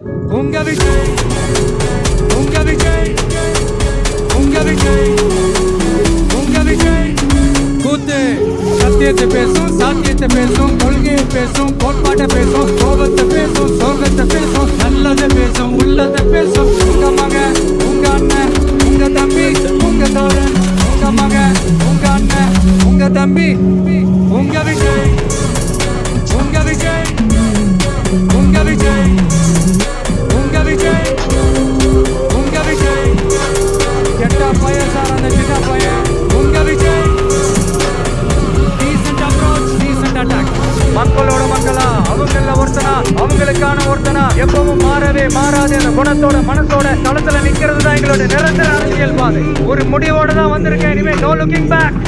உங்க விஜய் உங்க விஜய் உங்க விஜய் உங்க விஜய் கூத்து சத்தியத்தை பேசும் சாத்தியத்தை பேசும் கொள்கையை பேசும் கோட்பாட்டை பேசும் கோபத்தை பேசும் சோகத்தை பேசும் நல்லதை பேசும் உள்ளதை பேசும் உங்க மகன் உங்க அண்ணன் உங்க தம்பி உங்க தோழன் உங்க மகன் உங்க அண்ணன் உங்க தம்பி உங்க விஜய் உங்க விஜய் உங்க விஜய் உங்க விஜய் உங்க விஜய் கெட்ட பையன் சார் அந்த சின்ன பையன் உங்க Vijay decent approach decent attack மக்களோட மக்களா அவங்கள ஒருத்தனா அவங்களுக்கான ஒருத்தனா எப்பவும் மாறவே மாறாது அந்த குணத்தோட மனசோட தளத்துல நிக்கிறது தான் எங்களோட நிரந்தர அரசியல் பாதை ஒரு முடிவோட தான் வந்திருக்கேன் இனிமே நோ லுக்கிங் பேக்